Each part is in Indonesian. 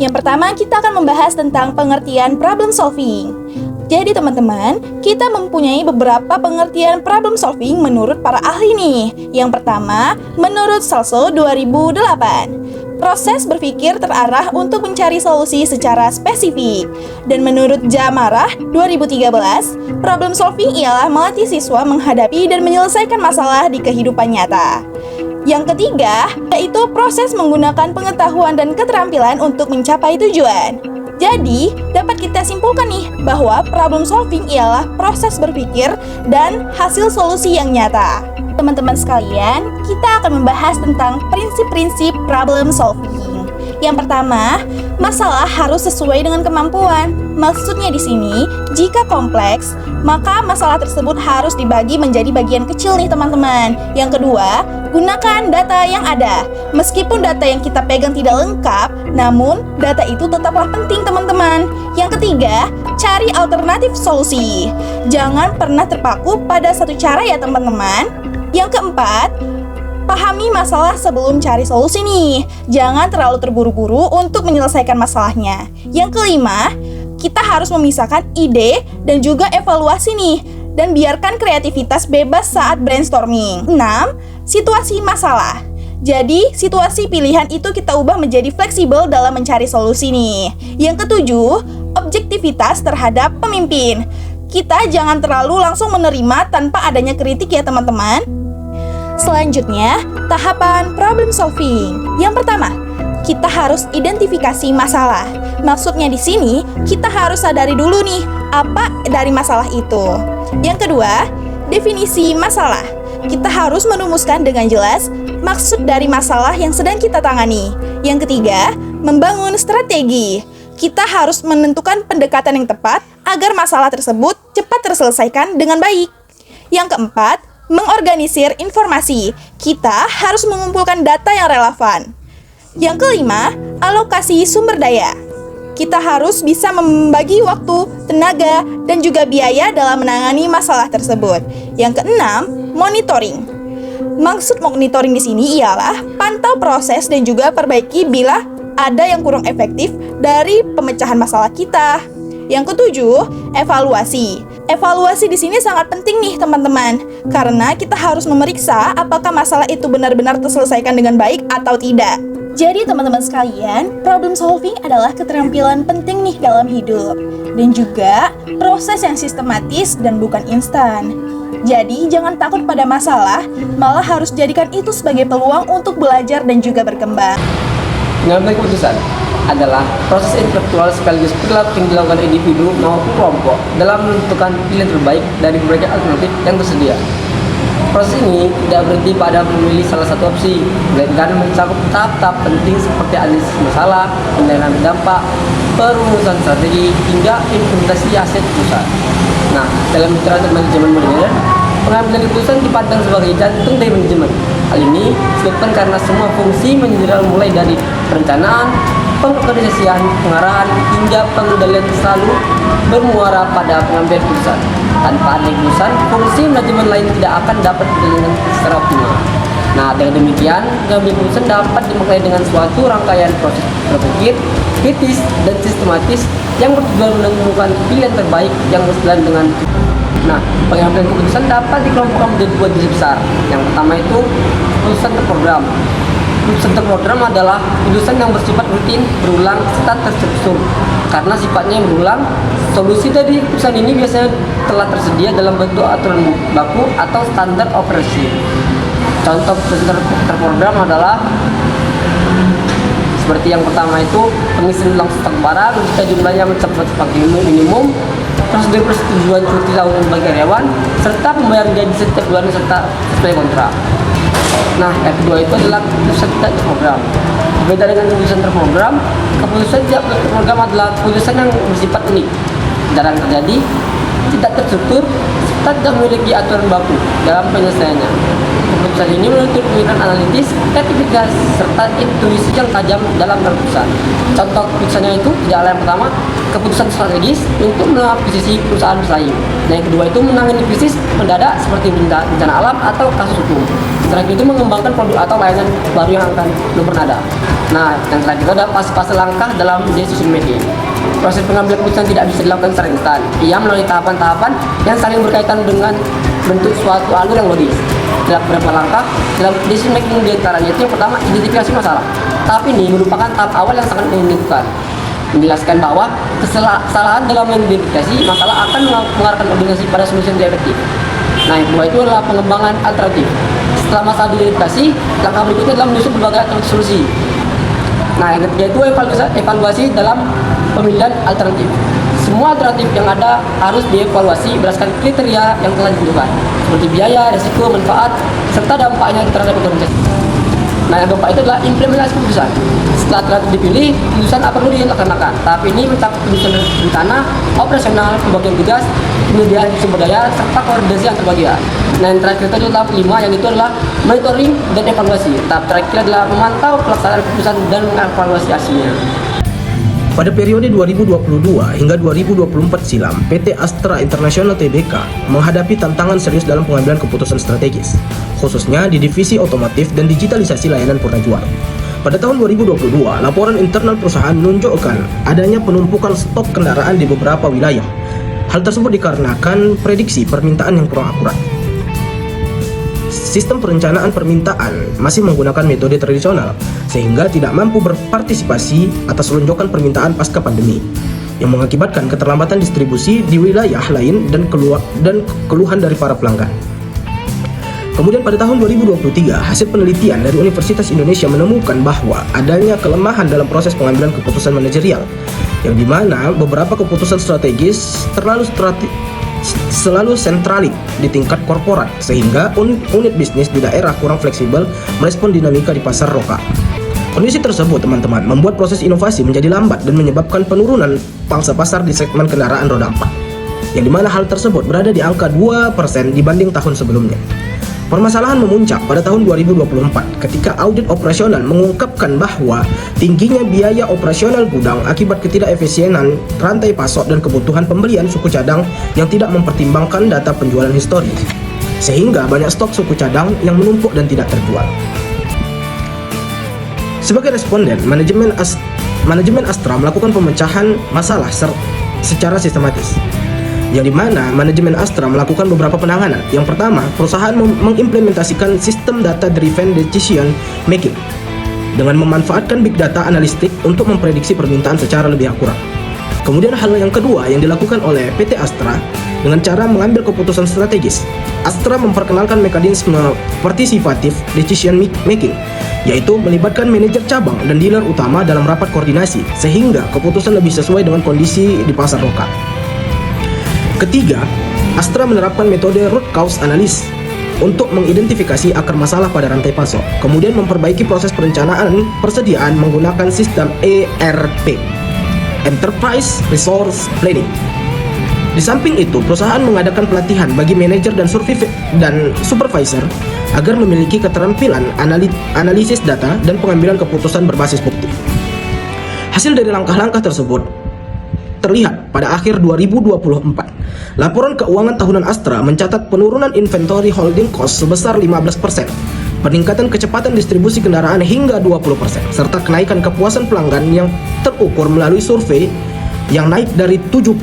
Yang pertama, kita akan membahas tentang pengertian problem solving. Jadi teman-teman, kita mempunyai beberapa pengertian problem solving menurut para ahli nih. Yang pertama, menurut Salso 2008. Proses berpikir terarah untuk mencari solusi secara spesifik. Dan menurut Jamarah 2013, problem solving ialah melatih siswa menghadapi dan menyelesaikan masalah di kehidupan nyata. Yang ketiga, yaitu proses menggunakan pengetahuan dan keterampilan untuk mencapai tujuan. Jadi, dapat kita simpulkan nih bahwa problem solving ialah proses berpikir dan hasil solusi yang nyata. Teman-teman sekalian, kita akan membahas tentang prinsip-prinsip problem solving. Yang pertama, masalah harus sesuai dengan kemampuan. Maksudnya di sini, jika kompleks, maka masalah tersebut harus dibagi menjadi bagian kecil nih teman-teman. Yang kedua, gunakan data yang ada. Meskipun data yang kita pegang tidak lengkap, namun data itu tetaplah penting teman-teman. Yang ketiga, cari alternatif solusi. Jangan pernah terpaku pada satu cara ya teman-teman. Yang keempat, pahami masalah sebelum cari solusi nih. Jangan terlalu terburu-buru untuk menyelesaikan masalahnya. Yang kelima, kita harus memisahkan ide dan juga evaluasi nih. Dan biarkan kreativitas bebas saat brainstorming. 6. Situasi masalah. Jadi, situasi pilihan itu kita ubah menjadi fleksibel dalam mencari solusi nih. Yang ketujuh, objektivitas terhadap pemimpin. Kita jangan terlalu langsung menerima tanpa adanya kritik ya teman-teman. Selanjutnya, tahapan problem solving. Yang pertama, kita harus identifikasi masalah. Maksudnya di sini, kita harus sadari dulu nih, apa dari masalah itu. Yang kedua, definisi masalah. Kita harus merumuskan dengan jelas maksud dari masalah yang sedang kita tangani. Yang ketiga, membangun strategi. Kita harus menentukan pendekatan yang tepat agar masalah tersebut cepat terselesaikan dengan baik. Yang keempat, mengorganisir informasi. Kita harus mengumpulkan data yang relevan. Yang kelima, alokasi sumber daya. Kita harus bisa membagi waktu, tenaga, dan juga biaya dalam menangani masalah tersebut. Yang keenam, monitoring. Maksud monitoring di sini ialah pantau proses dan juga perbaiki bila ada yang kurang efektif dari pemecahan masalah kita. Yang ketujuh, evaluasi. Evaluasi di sini sangat penting nih teman-teman, karena kita harus memeriksa apakah masalah itu benar-benar terselesaikan dengan baik atau tidak. Jadi teman-teman sekalian, problem solving adalah keterampilan penting nih dalam hidup, dan juga proses yang sistematis dan bukan instan. Jadi jangan takut pada masalah, malah harus jadikan itu sebagai peluang untuk belajar dan juga berkembang. Mengambil keputusan adalah proses intelektual sekaligus perilaku yang dilakukan individu maupun kelompok dalam menentukan pilihan terbaik dari berbagai alternatif yang tersedia. Proses ini tidak berhenti pada memilih salah satu opsi, melainkan mencakup tahap-tahap penting seperti analisis masalah, penilaian dampak, perumusan strategi, hingga implementasi hasil keputusan. Nah, dalam literasi manajemen modern, pengambilan keputusan dipandang sebagai jantung dari manajemen. Hal ini disebabkan karena semua fungsi manajemen mulai dari perencanaan, pengorganisasian, pengarahan, hingga pengendalian selalu bermuara pada pengambilan keputusan. Tanpa adanya keputusan, fungsi manajemen lain tidak akan dapat dijalankan secara optimal. Nah, dengan demikian, pengambilan keputusan dapat dimaknai dengan suatu rangkaian proses berpikir, kritis, dan sistematis yang bertujuan menemukan pilihan terbaik yang bersesuaian dengan. Nah, pengambilan keputusan dapat dikelompokkan menjadi dua jenis besar. Yang pertama itu keputusan terprogram. Keputusan terprogram adalah keputusan yang bersifat rutin, berulang, serta terstruktur. Karena sifatnya yang berulang, solusi dari keputusan ini biasanya telah tersedia dalam bentuk aturan baku atau standar operasi. Contoh keputusan terprogram adalah seperti yang pertama itu pengisian ulang stok barang jika jumlahnya mencapai minimum, prosedur persetujuan cuti tahunan bagi karyawan, serta pembayaran gaji setiap bulan serta sesuai kontrak. Nah, yang kedua itu adalah keputusan tidak terprogram. Berbeda dengan keputusan terprogram, keputusan tidak terprogram adalah keputusan yang bersifat unik, jarang terjadi, tidak terstruktur, serta tidak memiliki aturan baku dalam penyelesaiannya. Keputusan ini menuntut pemikiran analitis, kreativitas, serta intuisi yang tajam dalam keputusan. Contoh keputusannya itu tidak lain pertama, keputusan strategis untuk mengakuisisi perusahaan bersaing. Dan yang kedua itu menangani bisnis mendadak seperti bencana alam atau kasus hukum. Setelah itu mengembangkan produk atau layanan baru yang akan belum pernah ada. Nah, yang terakhir ada fase-fase langkah dalam decision making. Proses pengambilan keputusan tidak bisa dilakukan secara instan. Ia melalui tahapan-tahapan yang saling berkaitan dengan bentuk suatu alur yang logis. Dalam beberapa langkah dalam decision making diantaranya itu yang pertama, identifikasi masalah. Tahap ini merupakan tahap awal yang sangat menentukan. Menjelaskan bahwa kesalahan dalam mengidentifikasi masalah akan mengarahkan organisasi pada solusi yang tidak efektif. Nah, yang kedua itu adalah pengembangan alternatif. Setelah masalah diidentifikasi, langkah berikutnya adalah menyusun berbagai alternatif solusi. Nah, yang ketiga itu evaluasi dalam pemilihan alternatif. Semua alternatif yang ada harus dievaluasi berdasarkan kriteria yang telah ditentukan, seperti biaya, risiko, manfaat, serta dampaknya terhadap organisasi. Nah, yang keempat itu adalah implementasi keputusan. Setelah alternatif dipilih, keputusan apa perlu dilaksanakan. Tahap ini mencakup penyusunan rencana, operasional, pembagian tugas, penyediaan sumber daya, serta koordinasi antar bagian. Nah, yang terakhir itu adalah tahap 5, yang itu adalah monitoring dan evaluasi. Tahap terakhir adalah memantau pelaksanaan keputusan dan mengevaluasi hasilnya. Pada periode 2022 hingga 2024 silam, PT Astra International Tbk menghadapi tantangan serius dalam pengambilan keputusan strategis, khususnya di divisi otomotif dan digitalisasi layanan purnajual. Pada tahun 2022, laporan internal perusahaan menunjukkan adanya penumpukan stok kendaraan di beberapa wilayah. Hal tersebut dikarenakan prediksi permintaan yang kurang akurat. Sistem perencanaan permintaan masih menggunakan metode tradisional, sehingga tidak mampu berpartisipasi atas lonjakan permintaan pasca pandemi, yang mengakibatkan keterlambatan distribusi di wilayah lain dan keluhan dari para pelanggan. Kemudian pada tahun 2023, hasil penelitian dari Universitas Indonesia menemukan bahwa adanya kelemahan dalam proses pengambilan keputusan manajerial, yang dimana beberapa keputusan strategis selalu sentralik di tingkat korporat, sehingga unit bisnis di daerah kurang fleksibel merespon dinamika di pasar lokal. Kondisi tersebut, teman-teman, membuat proses inovasi menjadi lambat dan menyebabkan penurunan pangsa pasar di segmen kendaraan roda 4, yang dimana hal tersebut berada di angka 2% dibanding tahun sebelumnya. Permasalahan memuncak pada tahun 2024 ketika audit operasional mengungkapkan bahwa tingginya biaya operasional gudang akibat ketidakefisienan rantai pasok dan kebutuhan pembelian suku cadang yang tidak mempertimbangkan data penjualan historis, sehingga banyak stok suku cadang yang menumpuk dan tidak terjual. Sebagai responden, manajemen Astra melakukan pemecahan masalah secara sistematis, yang dimana manajemen Astra melakukan beberapa penanganan. Yang pertama, perusahaan mengimplementasikan sistem data-driven decision making dengan memanfaatkan big data analistik untuk memprediksi permintaan secara lebih akurat. Kemudian hal yang kedua yang dilakukan oleh PT Astra dengan cara mengambil keputusan strategis. Astra memperkenalkan mekanisme partisipatif decision making, yaitu melibatkan manajer cabang dan dealer utama dalam rapat koordinasi, sehingga keputusan lebih sesuai dengan kondisi di pasar lokal. Ketiga, Astra menerapkan metode root cause analysis untuk mengidentifikasi akar masalah pada rantai pasok, kemudian memperbaiki proses perencanaan persediaan menggunakan sistem ERP, Enterprise Resource Planning. Di samping itu, perusahaan mengadakan pelatihan bagi manajer dan supervisor agar memiliki keterampilan analisis data dan pengambilan keputusan berbasis bukti. Hasil dari langkah-langkah tersebut terlihat pada akhir 2024. Laporan keuangan tahunan Astra mencatat penurunan inventory holding cost sebesar 15%, peningkatan kecepatan distribusi kendaraan hingga 20%, serta kenaikan kepuasan pelanggan yang terukur melalui survei yang naik dari 72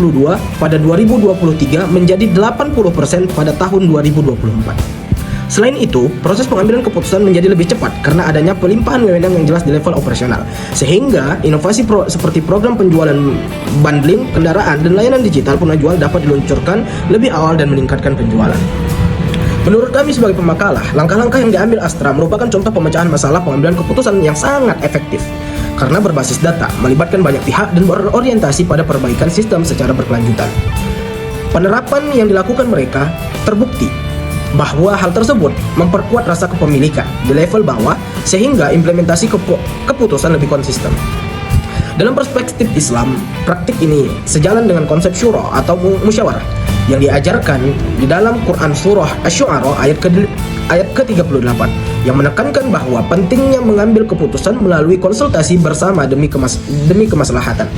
pada 2023 menjadi 80% pada tahun 2024. Selain itu, proses pengambilan keputusan menjadi lebih cepat karena adanya pelimpahan wewenang yang jelas di level operasional, sehingga inovasi seperti program penjualan bundling kendaraan dan layanan digital purnajual dapat diluncurkan lebih awal dan meningkatkan penjualan. Menurut kami sebagai pemakalah, langkah-langkah yang diambil Astra merupakan contoh pemecahan masalah pengambilan keputusan yang sangat efektif karena berbasis data, melibatkan banyak pihak dan berorientasi pada perbaikan sistem secara berkelanjutan. Penerapan yang dilakukan mereka terbukti bahwa hal tersebut memperkuat rasa kepemilikan di level bawah, sehingga implementasi keputusan lebih konsisten. Dalam perspektif Islam, praktik ini sejalan dengan konsep syura atau musyawarah yang diajarkan di dalam Quran Surah Asy-Syu'ara ayat ke-38 yang menekankan bahwa pentingnya mengambil keputusan melalui konsultasi bersama demi kemaslahatan.